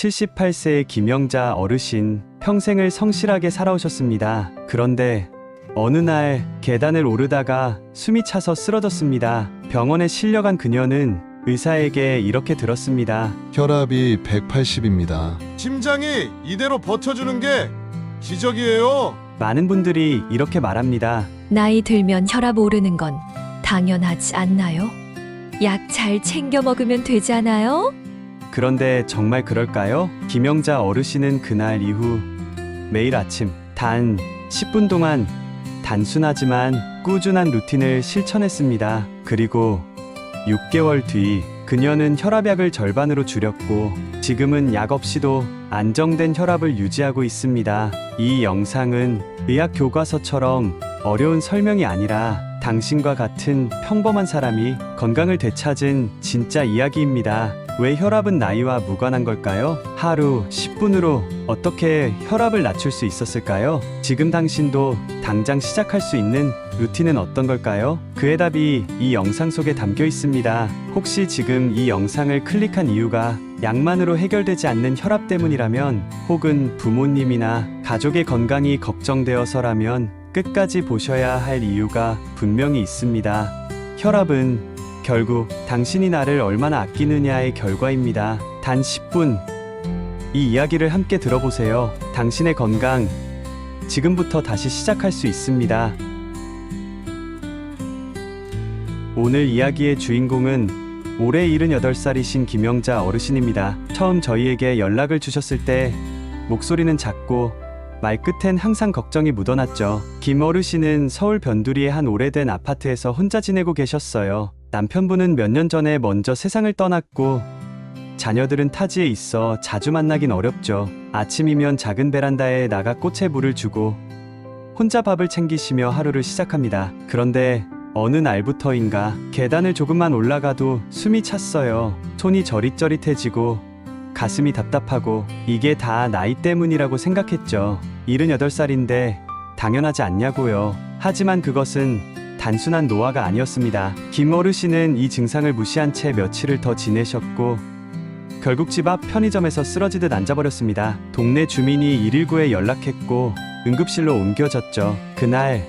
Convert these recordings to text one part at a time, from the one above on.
78세의 김영자 어르신, 평생을 성실하게 살아오셨습니다. 그런데 어느 날 계단을 오르다가 숨이 차서 쓰러졌습니다. 병원에 실려간 그녀는 의사에게 이렇게 들었습니다. 혈압이 180입니다. 심장이 이대로 버텨주는 게 기적이에요. 많은 분들이 이렇게 말합니다. 나이 들면 혈압 오르는 건 당연하지 않나요? 약 잘 챙겨 먹으면 되잖아요? 그런데 정말 그럴까요? 김영자 어르신은 그날 이후 매일 아침 단 10분 동안 단순하지만 꾸준한 루틴을 실천했습니다. 그리고 6개월 뒤 그녀는 혈압약을 절반으로 줄였고 지금은 약 없이도 안정된 혈압을 유지하고 있습니다. 이 영상은 의학 교과서처럼 어려운 설명이 아니라 당신과 같은 평범한 사람이 건강을 되찾은 진짜 이야기입니다. 왜 혈압은 나이와 무관한 걸까요? 하루 10분으로 어떻게 혈압을 낮출 수 있었을까요? 지금 당신도 당장 시작할 수 있는 루틴은 어떤 걸까요? 그의 답이 이 영상 속에 담겨 있습니다. 혹시 지금 이 영상을 클릭한 이유가 약만으로 해결되지 않는 혈압 때문이라면, 혹은 부모님이나 가족의 건강이 걱정되어서라면 끝까지 보셔야 할 이유가 분명히 있습니다. 혈압은 결국 당신이 나를 얼마나 아끼느냐의 결과입니다. 단 10분, 이 이야기를 함께 들어보세요. 당신의 건강, 지금부터 다시 시작할 수 있습니다. 오늘 이야기의 주인공은 올해 78살이신 김영자 어르신입니다. 처음 저희에게 연락을 주셨을 때 목소리는 작고 말끝엔 항상 걱정이 묻어났죠. 김 어르신은 서울 변두리의 한 오래된 아파트에서 혼자 지내고 계셨어요. 남편분은 몇 년 전에 먼저 세상을 떠났고 자녀들은 타지에 있어 자주 만나긴 어렵죠. 아침이면 작은 베란다에 나가 꽃에 물을 주고 혼자 밥을 챙기시며 하루를 시작합니다. 그런데 어느 날부터인가 계단을 조금만 올라가도 숨이 찼어요. 손이 저릿저릿해지고 가슴이 답답하고, 이게 다 나이 때문이라고 생각했죠. 78살인데 당연하지 않냐고요. 하지만 그것은 단순한 노화가 아니었습니다. 김 어르신은 이 증상을 무시한 채 며칠을 더 지내셨고 결국 집 앞 편의점에서 쓰러지듯 앉아버렸습니다. 동네 주민이 119에 연락했고 응급실로 옮겨졌죠. 그날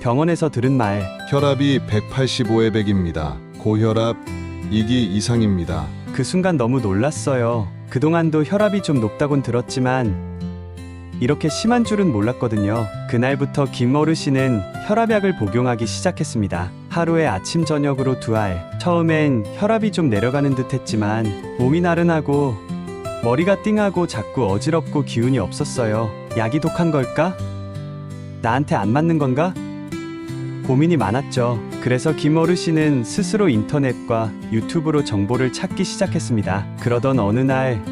병원에서 들은 말, 혈압이 185에 100입니다. 고혈압 2기 이상입니다. 그 순간 너무 놀랐어요. 그동안도 혈압이 좀 높다곤 들었지만 이렇게 심한 줄은 몰랐거든요. 그날부터 김 어르신은 혈압약을 복용하기 시작했습니다. 하루에 아침 저녁으로 2알. 처음엔 혈압이 좀 내려가는 듯 했지만 몸이 나른하고 머리가 띵하고 자꾸 어지럽고 기운이 없었어요. 약이 독한 걸까? 나한테 안 맞는 건가? 고민이 많았죠. 그래서 김 어르신은 스스로 인터넷과 유튜브로 정보를 찾기 시작했습니다. 그러던 어느 날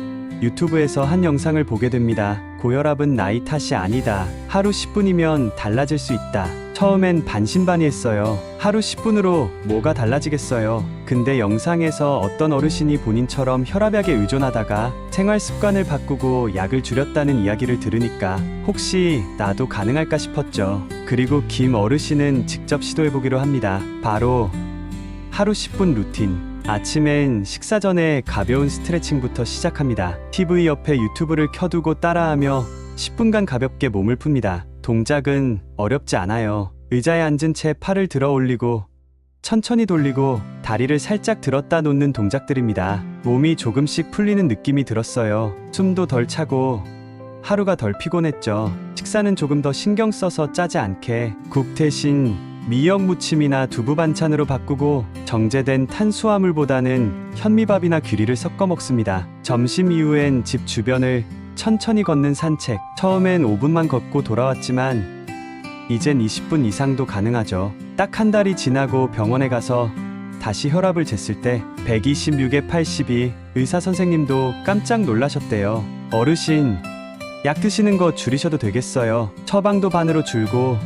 유튜브에서 한 영상을 보게 됩니다. 고혈압은 나이 탓이 아니다. 하루 10분이면 달라질 수 있다. 처음엔 반신반의했어요. 하루 10분으로 뭐가 달라지겠어요. 근데 영상에서 어떤 어르신이 본인처럼 혈압약에 의존하다가 생활 습관을 바꾸고 약을 줄였다는 이야기를 들으니까 혹시 나도 가능할까 싶었죠. 그리고 김 어르신은 직접 시도해보기로 합니다. 바로 하루 10분 루틴. 아침엔 식사 전에 가벼운 스트레칭부터 시작합니다. TV 옆에 유튜브를 켜두고 따라하며 10분간 가볍게 몸을 풉니다. 동작은 어렵지 않아요. 의자에 앉은 채 팔을 들어 올리고 천천히 돌리고 다리를 살짝 들었다 놓는 동작들입니다. 몸이 조금씩 풀리는 느낌이 들었어요. 숨도 덜 차고 하루가 덜 피곤했죠. 식사는 조금 더 신경 써서 짜지 않게 국 대신 미역 무침이나 두부 반찬으로 바꾸고 정제된 탄수화물보다는 현미밥이나 귀리를 섞어 먹습니다. 점심 이후엔 집 주변을 천천히 걷는 산책. 처음엔 5분만 걷고 돌아왔지만 이젠 20분 이상도 가능하죠. 딱 한 달이 지나고 병원에 가서 다시 혈압을 쟀을 때 126에 82. 의사 선생님도 깜짝 놀라셨대요. 어르신, 약 드시는 거 줄이셔도 되겠어요. 처방도 반으로 줄고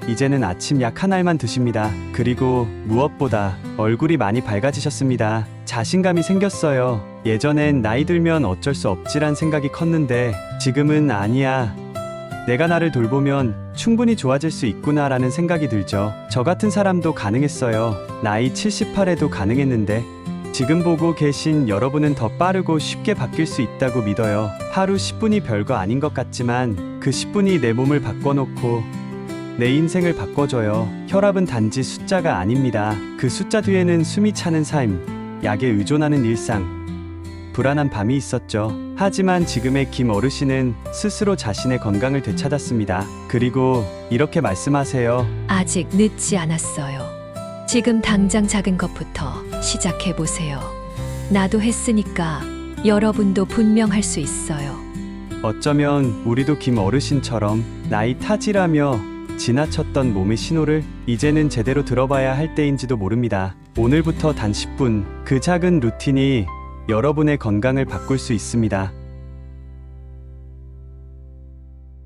이제는 아침 약 한 알만 드십니다. 그리고 무엇보다 얼굴이 많이 밝아지셨습니다. 자신감이 생겼어요. 예전엔 나이 들면 어쩔 수 없지란 생각이 컸는데 지금은 아니야, 내가 나를 돌보면 충분히 좋아질 수 있구나 라는 생각이 들죠. 저 같은 사람도 가능했어요. 나이 78에도 가능했는데 지금 보고 계신 여러분은 더 빠르고 쉽게 바뀔 수 있다. 있다고 믿어요. 하루 10분이 별거 아닌 것 같지만 그 10분이 내 몸을 바꿔놓고 내 인생을 바꿔줘요. 혈압은 단지 숫자가 아닙니다. 그 숫자 뒤에는 숨이 차는 삶, 약에 의존하는 일상, 불안한 밤이 있었죠. 하지만 지금의 김 어르신은 스스로 자신의 건강을 되찾았습니다. 그리고 이렇게 말씀하세요. 아직 늦지 않았어요. 지금 당장 작은 것부터 시작해보세요. 나도 했으니까 여러분도 분명 할 수 있어요. 어쩌면 우리도 김 어르신처럼 나이 탓이라며 지나쳤던 몸의 신호를 이제는 제대로 들어봐야 할 때인지도 모릅니다. 오늘부터 단 10분, 그 작은 루틴이 여러분의 건강을 바꿀 수 있습니다.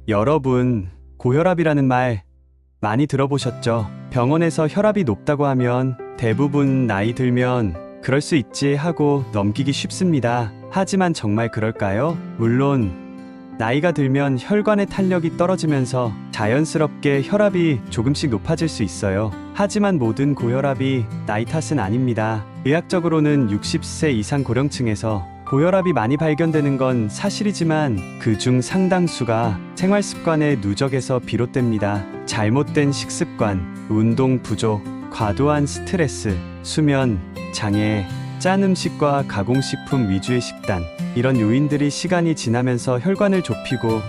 여러분, 고혈압이라는 말 많이 들어보셨죠? 병원에서 혈압이 높다고 하면 대부분 나이 들면 그럴 수 있지 하고 넘기기 쉽습니다. 하지만 정말 그럴까요? 물론 나이가 들면 혈관의 탄력이 떨어지면서 자연스럽게 혈압이 조금씩 높아질 수 있어요. 하지만 모든 고혈압이 나이 탓은 아닙니다. 의학적으로는 60세 이상 고령층에서 고혈압이 많이 발견되는 건 사실이지만 그중 상당수가 생활 습관의 누적에서 비롯됩니다. 잘못된 식습관, 운동 부족, 과도한 스트레스, 수면 장애, 짠 음식과 가공식품 위주의 식단, 이런 요인들이 시간이 지나면서 혈관을 좁히고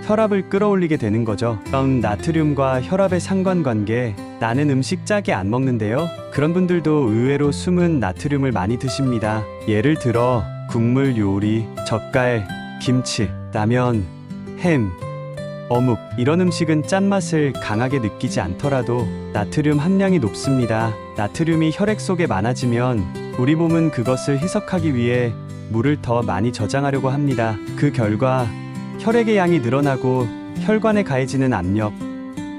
혈압을 끌어올리게 되는 거죠. 나트륨과 혈압의 상관관계, 나는 음식 짜게 안 먹는데요. 그런 분들도 의외로 숨은 나트륨을 많이 드십니다. 예를 들어 국물 요리, 젓갈, 김치, 라면, 햄, 어묵, 이런 음식은 짠맛을 강하게 느끼지 않더라도 나트륨 함량이 높습니다. 나트륨이 혈액 속에 많아지면 우리 몸은 그것을 희석하기 위해 물을 더 많이 저장하려고 합니다. 그 결과 혈액의 양이 늘어나고 혈관에 가해지는 압력,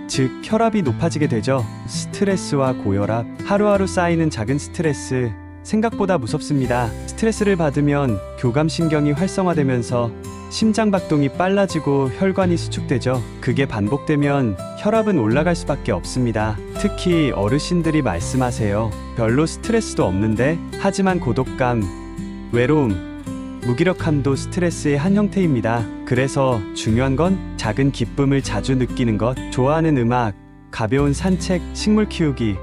즉 혈압이 높아지게 되죠. 스트레스와 고혈압, 하루하루 쌓이는 작은 스트레스, 생각보다 무섭습니다. 스트레스를 받으면 교감신경이 활성화되면서 심장박동이 빨라지고 혈관이 수축되죠. 그게 반복되면 혈압은 올라갈 수밖에 없습니다. 특히 어르신들이 말씀하세요. 별로 스트레스도 없는데, 하지만 고독감, 외로움, 무기력함도 스트레스의 한 형태입니다. 그래서 중요한 건 작은 기쁨을 자주 느끼는 것, 좋아하는 음악, 가벼운 산책, 식물 키우기,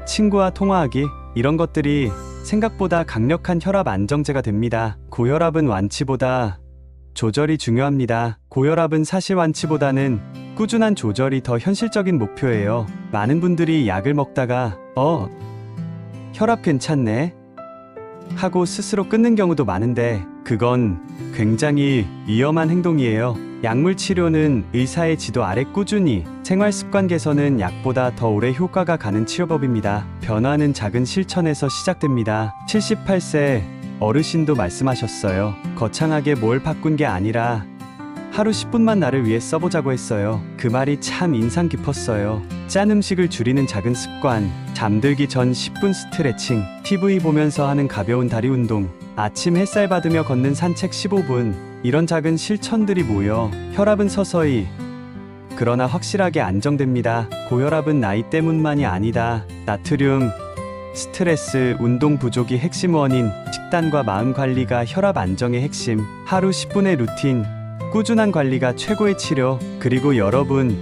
친구와 통화하기, 이런 것들이 생각보다 강력한 혈압 안정제가 됩니다. 고혈압은 완치보다 조절이 중요합니다. 고혈압은 사실 완치보다는 꾸준한 조절이 더 현실적인 목표예요. 많은 분들이 약을 먹다가 혈압 괜찮네 하고 스스로 끊는 경우도 많은데 그건 굉장히 위험한 행동이에요. 약물 치료는 의사의 지도 아래 꾸준히, 생활 습관 개선은 약보다 더 오래 효과가 가는 치료법입니다. 변화는 작은 실천에서 시작됩니다. 78세 어르신도 말씀하셨어요. 거창하게 뭘 바꾼 게 아니라 하루 10분만 나를 위해 써보자고 했어요. 그 말이 참 인상 깊었어요. 짠 음식을 줄이는 작은 습관, 잠들기 전 10분 스트레칭, TV 보면서 하는 가벼운 다리 운동, 아침 햇살 받으며 걷는 산책 15분, 이런 작은 실천들이 모여 혈압은 서서히 그러나 확실하게 안정됩니다. 고혈압은 나이 때문만이 아니다. 나트륨, 스트레스, 운동 부족이 핵심 원인, 식단과 마음 관리가 혈압 안정의 핵심, 하루 10분의 루틴, 꾸준한 관리가 최고의 치료. 그리고 여러분,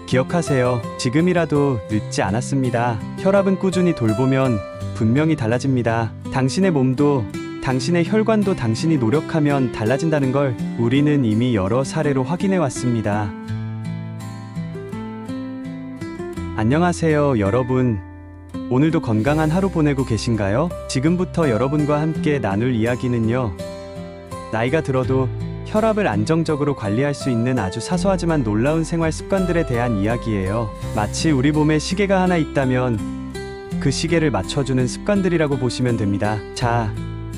기억하세요. 지금이라도 늦지 않았습니다. 혈압은 꾸준히 돌보면 분명히 달라집니다. 당신의 몸도, 당신의 혈관도 당신이 노력하면 달라진다는 걸 우리는 이미 여러 사례로 확인해 왔습니다. 안녕하세요, 여러분. 오늘도 건강한 하루 보내고 계신가요? 지금부터 여러분과 함께 나눌 이야기는요, 나이가 들어도 혈압을 안정적으로 관리할 수 있는 아주 사소하지만 놀라운 생활 습관들에 대한 이야기예요. 마치 우리 몸에 시계가 하나 있다면 그 시계를 맞춰주는 습관들이라고 보시면 됩니다. 자,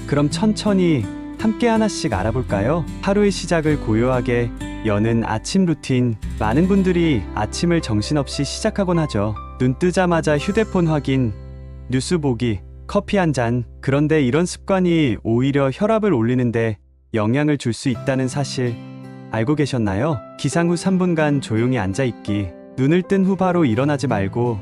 그럼 천천히 함께 하나씩 알아볼까요? 하루의 시작을 고요하게 여는 아침 루틴. 많은 분들이 아침을 정신없이 시작하곤 하죠. 눈 뜨자마자 휴대폰 확인, 뉴스 보기, 커피 한 잔. 그런데 이런 습관이 오히려 혈압을 올리는데 영향을 줄 수 있다는 사실 알고 계셨나요? 기상 후 3분간 조용히 앉아있기. 눈을 뜬 후 바로 일어나지 말고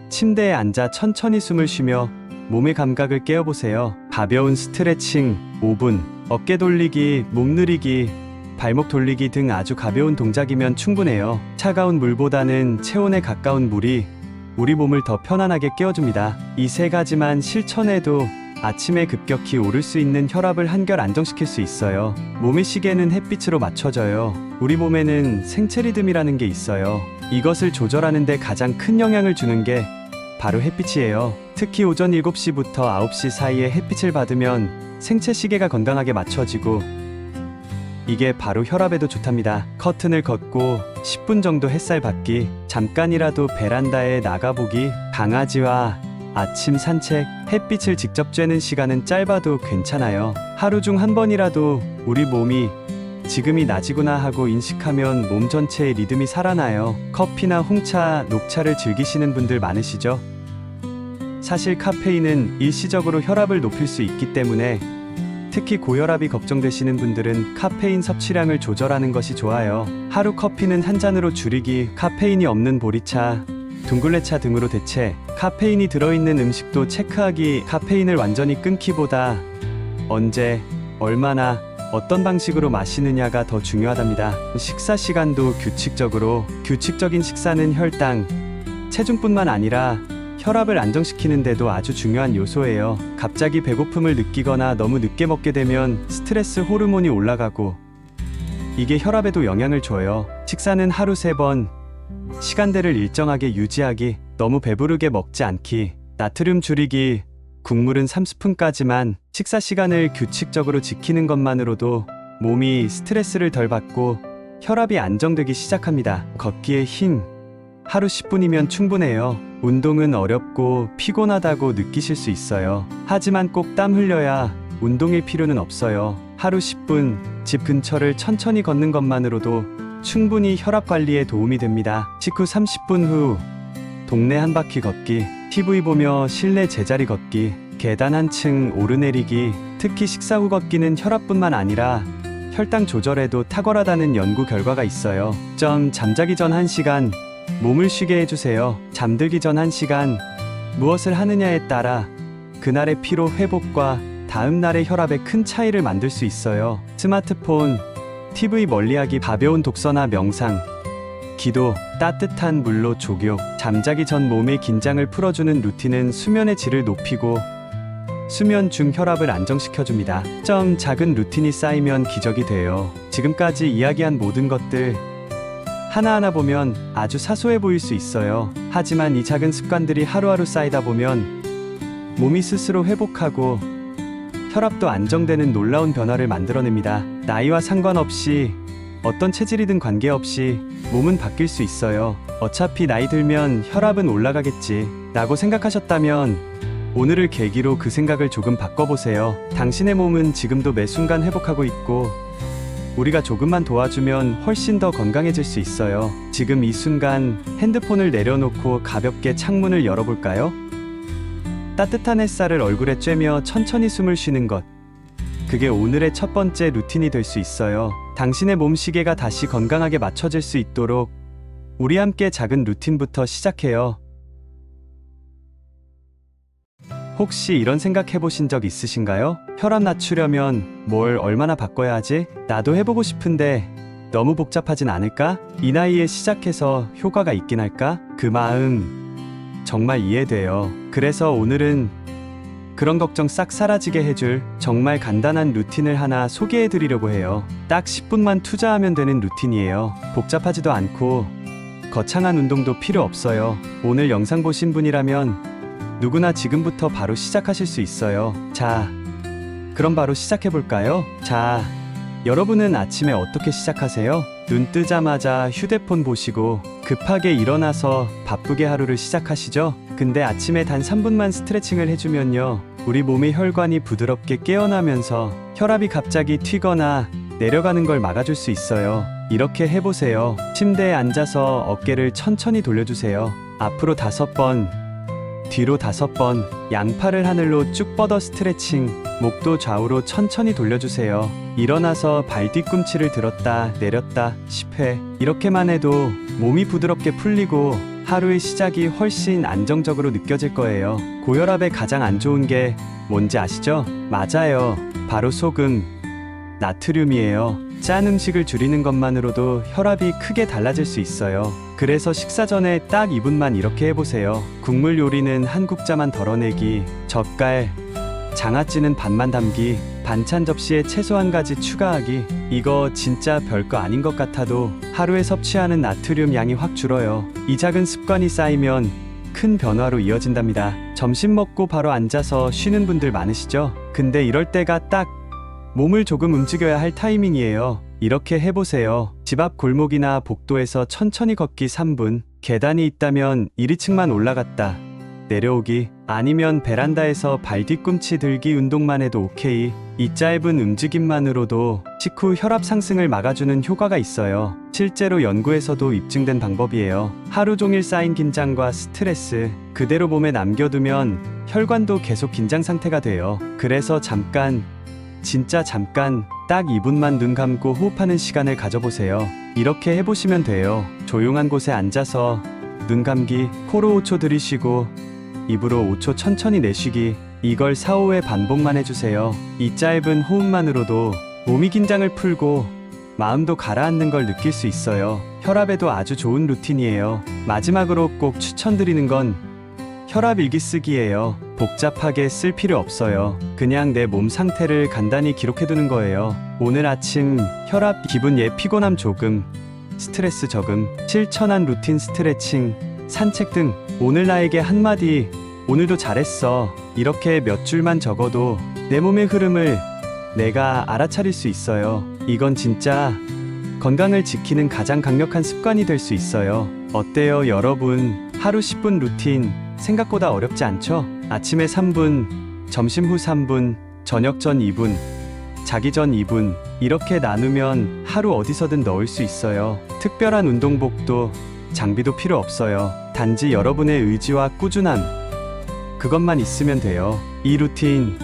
침대에 앉아 천천히 숨을 쉬며 몸의 감각을 깨워보세요. 가벼운 스트레칭 5분, 어깨 돌리기, 목 늘리기, 발목 돌리기 등 아주 가벼운 동작이면 충분해요. 차가운 물보다는 체온에 가까운 물이 우리 몸을 더 편안하게 깨워줍니다. 이 세 가지만 실천해도 아침에 급격히 오를 수 있는 혈압을 한결 안정시킬 수 있어요. 몸의 시계는 햇빛으로 맞춰져요. 우리 몸에는 생체 리듬이라는 게 있어요. 이것을 조절하는 데 가장 큰 영향을 주는 게 바로 햇빛이에요. 특히 오전 7시부터 9시 사이에 햇빛을 받으면 생체 시계가 건강하게 맞춰지고 이게 바로 혈압에도 좋답니다. 커튼을 걷고 10분 정도 햇살 받기, 잠깐이라도 베란다에 나가보기, 강아지와 아침 산책, 햇빛을 직접 쬐는 시간은 짧아도 괜찮아요. 하루 중 한 번이라도 우리 몸이 지금이 낮이구나 하고 인식하면 몸 전체의 리듬이 살아나요. 커피나 홍차, 녹차를 즐기시는 분들 많으시죠? 사실 카페인은 일시적으로 혈압을 높일 수 있기 때문에 특히 고혈압이 걱정되시는 분들은 카페인 섭취량을 조절하는 것이 좋아요. 하루 커피는 한 잔으로 줄이기, 카페인이 없는 보리차, 둥글레차 등으로 대체, 카페인이 들어있는 음식도 체크하기. 카페인을 완전히 끊기보다 언제, 얼마나, 어떤 방식으로 마시느냐가 더 중요하답니다. 식사 시간도 규칙적인 식사는 혈당, 체중뿐만 아니라 혈압을 안정시키는 데도 아주 중요한 요소예요. 갑자기 배고픔을 느끼거나 너무 늦게 먹게 되면 스트레스 호르몬이 올라가고 이게 혈압에도 영향을 줘요. 식사는 하루 3번, 시간대를 일정하게 유지하기, 너무 배부르게 먹지 않기, 나트륨 줄이기, 국물은 3스푼까지만. 식사 시간을 규칙적으로 지키는 것만으로도 몸이 스트레스를 덜 받고 혈압이 안정되기 시작합니다. 걷기의 힘, 하루 10분이면 충분해요. 운동은 어렵고 피곤하다고 느끼실 수 있어요. 하지만 꼭 땀 흘려야 운동일 필요는 없어요. 하루 10분, 집 근처를 천천히 걷는 것만으로도 충분히 혈압 관리에 도움이 됩니다. 식후 30분 후 동네 한 바퀴 걷기, TV 보며 실내 제자리 걷기, 계단 한층 오르내리기. 특히 식사 후 걷기는 혈압뿐만 아니라 혈당 조절에도 탁월하다는 연구 결과가 있어요. 잠자기 전 1시간 몸을 쉬게 해주세요. 잠들기 전 1시간 무엇을 하느냐에 따라 그날의 피로 회복과 다음 날의 혈압에 큰 차이를 만들 수 있어요. 스마트폰, TV 멀리하기, 가벼운 독서나 명상, 기도, 따뜻한 물로 족욕. 잠자기 전 몸의 긴장을 풀어주는 루틴은 수면의 질을 높이고 수면 중 혈압을 안정시켜줍니다. 작은 루틴이 쌓이면 기적이 돼요. 지금까지 이야기한 모든 것들 하나하나 보면 아주 사소해 보일 수 있어요. 하지만 이 작은 습관들이 하루하루 쌓이다 보면 몸이 스스로 회복하고 혈압도 안정되는 놀라운 변화를 만들어냅니다. 나이와 상관없이 어떤 체질이든 관계없이 몸은 바뀔 수 있어요. 어차피 나이 들면 혈압은 올라가겠지 라고 생각하셨다면 오늘을 계기로 그 생각을 조금 바꿔보세요. 당신의 몸은 지금도 매 순간 회복하고 있고 우리가 조금만 도와주면 훨씬 더 건강해질 수 있어요. 지금 이 순간 핸드폰을 내려놓고 가볍게 창문을 열어볼까요? 따뜻한 햇살을 얼굴에 쬐며 천천히 숨을 쉬는 것. 그게 오늘의 첫 번째 루틴이 될 수 있어요. 당신의 몸 시계가 다시 건강하게 맞춰질 수 있도록 우리 함께 작은 루틴부터 시작해요. 혹시 이런 생각 해보신 적 있으신가요? 혈압 낮추려면 뭘 얼마나 바꿔야 하지? 나도 해보고 싶은데 너무 복잡하진 않을까? 이 나이에 시작해서 효과가 있긴 할까? 그 마음 정말 이해돼요. 그래서 오늘은 그런 걱정 싹 사라지게 해줄 정말 간단한 루틴을 하나 소개해드리려고 해요. 딱 10분만 투자하면 되는 루틴이에요. 복잡하지도 않고 거창한 운동도 필요 없어요. 오늘 영상 보신 분이라면 누구나 지금부터 바로 시작하실 수 있어요. 자, 그럼 바로 시작해볼까요? 자, 여러분은 아침에 어떻게 시작하세요? 눈 뜨자마자 휴대폰 보시고 급하게 일어나서 바쁘게 하루를 시작하시죠? 근데 아침에 단 3분만 스트레칭을 해주면요, 우리 몸의 혈관이 부드럽게 깨어나면서 혈압이 갑자기 튀거나 내려가는 걸 막아줄 수 있어요. 이렇게 해보세요. 침대에 앉아서 어깨를 천천히 돌려주세요. 앞으로 5번, 뒤로 5번, 양팔을 하늘로 쭉 뻗어 스트레칭, 목도 좌우로 천천히 돌려주세요. 일어나서 발 뒤꿈치를 들었다 내렸다 10회. 이렇게만 해도 몸이 부드럽게 풀리고 하루의 시작이 훨씬 안정적으로 느껴질 거예요. 고혈압에 가장 안 좋은 게 뭔지 아시죠? 맞아요. 바로 소금, 나트륨이에요. 짠 음식을 줄이는 것만으로도 혈압이 크게 달라질 수 있어요. 그래서 식사 전에 딱 2분만 이렇게 해보세요. 국물 요리는 한 국자만 덜어내기, 젓갈, 장아찌는 반만 담기, 반찬 접시에 채소 한 가지 추가하기. 이거 진짜 별거 아닌 것 같아도 하루에 섭취하는 나트륨 양이 확 줄어요. 이 작은 습관이 쌓이면 큰 변화로 이어진답니다. 점심 먹고 바로 앉아서 쉬는 분들 많으시죠? 근데 이럴 때가 딱 몸을 조금 움직여야 할 타이밍이에요. 이렇게 해보세요. 집 앞 골목이나 복도에서 천천히 걷기 3분, 계단이 있다면 1, 2층만 올라갔다 내려오기, 아니면 베란다에서 발 뒤꿈치 들기 운동만 해도 오케이. 이 짧은 움직임만으로도 식후 혈압 상승을 막아주는 효과가 있어요. 실제로 연구에서도 입증된 방법이에요. 하루 종일 쌓인 긴장과 스트레스 그대로 몸에 남겨두면 혈관도 계속 긴장 상태가 돼요. 그래서 잠깐, 진짜 잠깐, 딱 2분만 눈 감고 호흡하는 시간을 가져보세요. 이렇게 해보시면 돼요. 조용한 곳에 앉아서 눈 감기, 코로 5초 들이쉬고 입으로 5초 천천히 내쉬기. 이걸 4, 5회 반복만 해주세요. 이 짧은 호흡만으로도 몸이 긴장을 풀고 마음도 가라앉는 걸 느낄 수 있어요. 혈압에도 아주 좋은 루틴이에요. 마지막으로 꼭 추천드리는 건 혈압 일기 쓰기예요. 복잡하게 쓸 필요 없어요. 그냥 내 몸 상태를 간단히 기록해두는 거예요. 오늘 아침 혈압, 기분 피곤함 조금, 스트레스 적음, 실천한 루틴 스트레칭, 산책 등. 오늘 나에게 한마디, 오늘도 잘했어. 이렇게 몇 줄만 적어도 내 몸의 흐름을 내가 알아차릴 수 있어요. 이건 진짜 건강을 지키는 가장 강력한 습관이 될 수 있어요. 어때요, 여러분? 하루 10분 루틴 생각보다 어렵지 않죠? 아침에 3분, 점심 후 3분, 저녁 전 2분, 자기 전 2분, 이렇게 나누면 하루 어디서든 넣을 수 있어요. 특별한 운동복도 장비도 필요 없어요. 단지 여러분의 의지와 꾸준함, 그것만 있으면 돼요. 이 루틴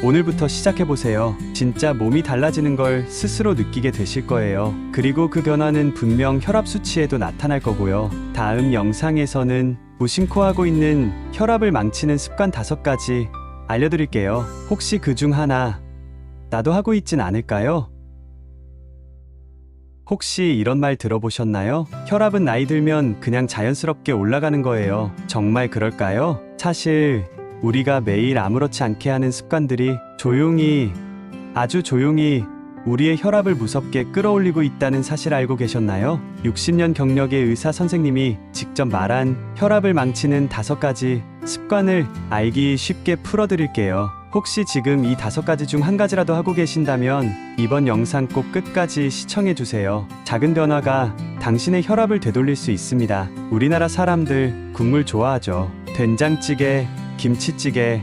오늘부터 시작해보세요. 진짜 몸이 달라지는 걸 스스로 느끼게 되실 거예요. 그리고 그 변화는 분명 혈압 수치에도 나타날 거고요. 다음 영상에서는 무심코 하고 있는 혈압을 망치는 습관 5가지 알려드릴게요. 혹시 그중 하나 나도 하고 있진 않을까요? 혹시 이런 말 들어보셨나요? 혈압은 나이 들면 그냥 자연스럽게 올라가는 거예요. 정말 그럴까요? 사실 우리가 매일 아무렇지 않게 하는 습관들이 조용히, 아주 조용히 우리의 혈압을 무섭게 끌어올리고 있다는 사실 알고 계셨나요? 60년 경력의 의사 선생님이 직접 말한 혈압을 망치는 5가지 습관을 알기 쉽게 풀어드릴게요. 혹시 지금 이 5가지 중 한 가지라도 하고 계신다면 이번 영상 꼭 끝까지 시청해주세요. 작은 변화가 당신의 혈압을 되돌릴 수 있습니다. 우리나라 사람들 국물 좋아하죠. 된장찌개, 김치찌개,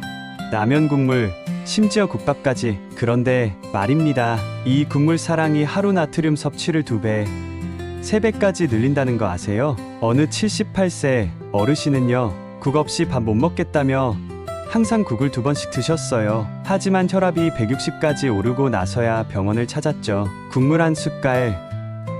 라면 국물, 심지어 국밥까지. 그런데 말입니다. 이 국물 사랑이 하루 나트륨 섭취를 2배, 3배까지 늘린다는 거 아세요? 어느 78세 어르신은요, 국 없이 밥 못 먹겠다며 항상 국을 2번씩 드셨어요. 하지만 혈압이 160까지 오르고 나서야 병원을 찾았죠. 국물 한 숟갈,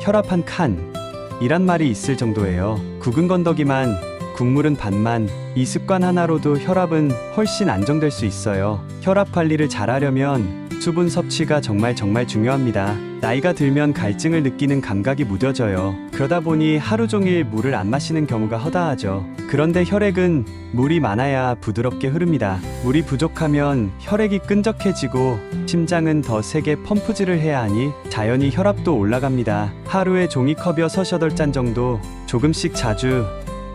혈압 한 칸, 이란 말이 있을 정도예요. 국은 건더기만, 국물은 반만. 이 습관 하나로도 혈압은 훨씬 안정될 수 있어요. 혈압 관리를 잘하려면 수분 섭취가 정말 중요합니다. 나이가 들면 갈증을 느끼는 감각이 무뎌져요. 그러다 보니 하루 종일 물을 안 마시는 경우가 허다하죠. 그런데 혈액은 물이 많아야 부드럽게 흐릅니다. 물이 부족하면 혈액이 끈적해지고 심장은 더 세게 펌프질을 해야 하니 자연히 혈압도 올라갑니다. 하루에 종이컵 6, 8잔 정도 조금씩 자주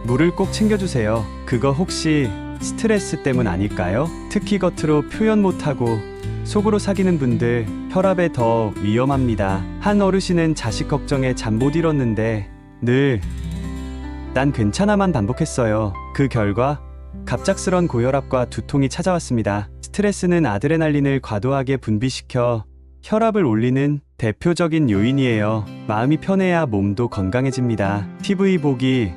물을 꼭 챙겨주세요. 그거 혹시 스트레스 때문 아닐까요? 특히 겉으로 표현 못하고 속으로 사귀는 분들 혈압에 더 위험합니다. 한 어르신은 자식 걱정에 잠 못 이뤘는데 늘 난 괜찮아만 반복했어요. 그 결과 갑작스런 고혈압과 두통이 찾아왔습니다. 스트레스는 아드레날린을 과도하게 분비시켜 혈압을 올리는 대표적인 요인이에요. 마음이 편해야 몸도 건강해집니다. TV 보기,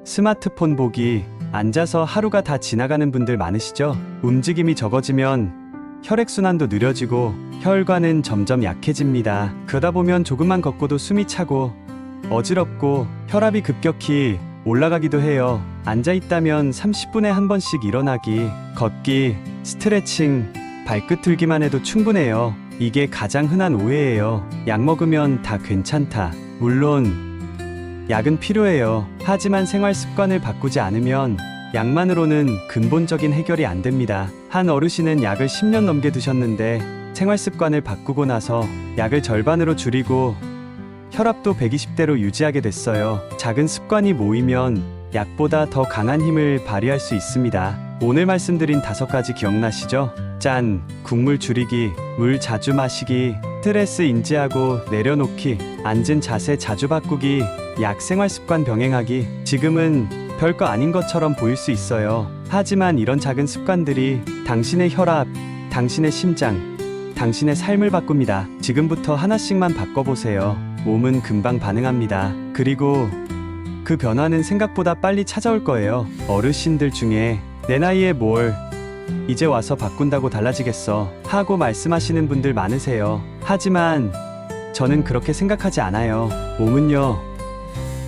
스마트폰 보기, 앉아서 하루가 다 지나가는 분들 많으시죠? 움직임이 적어지면 혈액순환도 느려지고 혈관은 점점 약해집니다. 그러다 보면 조금만 걷고도 숨이 차고 어지럽고 혈압이 급격히 올라가기도 해요. 앉아 있다면 30분에 한 번씩 일어나기, 걷기, 스트레칭, 발끝 들기만 해도 충분해요. 이게 가장 흔한 오해예요. 약 먹으면 다 괜찮다. 물론 약은 필요해요. 하지만 생활 습관을 바꾸지 않으면 약만으로는 근본적인 해결이 안 됩니다. 한 어르신은 약을 10년 넘게 드셨는데 생활 습관을 바꾸고 나서 약을 절반으로 줄이고 혈압도 120대로 유지하게 됐어요. 작은 습관이 모이면 약보다 더 강한 힘을 발휘할 수 있습니다. 오늘 말씀드린 5가지 기억나시죠? 짠, 국물 줄이기, 물 자주 마시기, 스트레스 인지하고 내려놓기, 앉은 자세 자주 바꾸기, 약 생활 습관 병행하기. 지금은 별거 아닌 것처럼 보일 수 있어요. 하지만 이런 작은 습관들이 당신의 혈압, 당신의 심장, 당신의 삶을 바꿉니다. 지금부터 하나씩만 바꿔보세요. 몸은 금방 반응합니다. 그리고 그 변화는 생각보다 빨리 찾아올 거예요. 어르신들 중에 내 나이에 뭘 이제 와서 바꾼다고 달라지겠어 하고 말씀하시는 분들 많으세요. 하지만 저는 그렇게 생각하지 않아요. 몸은요,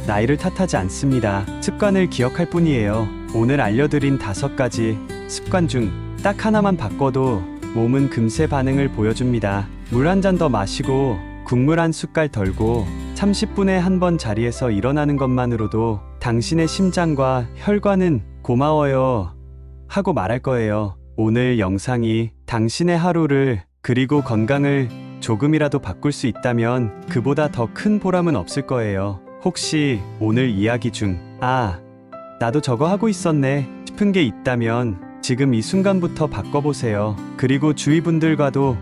나이를 탓하지 않습니다. 습관을 기억할 뿐이에요. 오늘 알려드린 5가지 습관 중 딱 하나만 바꿔도 몸은 금세 반응을 보여줍니다. 물 한 잔 더 마시고 국물 한 숟갈 덜고 30분에 한 번 자리에서 일어나는 것만으로도 당신의 심장과 혈관은 고마워요 하고 말할 거예요. 오늘 영상이 당신의 하루를 그리고 건강을 조금이라도 바꿀 수 있다면 그보다 더 큰 보람은 없을 거예요. 혹시 오늘 이야기 중 나도 저거 하고 있었네 싶은 게 있다면 지금 이 순간부터 바꿔보세요. 그리고 주위 분들과도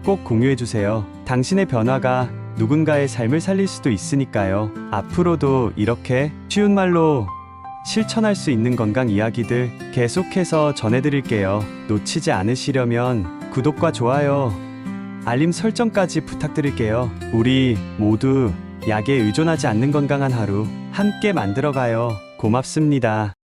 꼭 공유해주세요. 당신의 변화가 누군가의 삶을 살릴 수도 있으니까요. 앞으로도 이렇게 쉬운 말로 실천할 수 있는 건강 이야기들 계속해서 전해드릴게요. 놓치지 않으시려면 구독과 좋아요, 알림 설정까지 부탁드릴게요. 우리 모두 약에 의존하지 않는 건강한 하루 함께 만들어가요. 고맙습니다.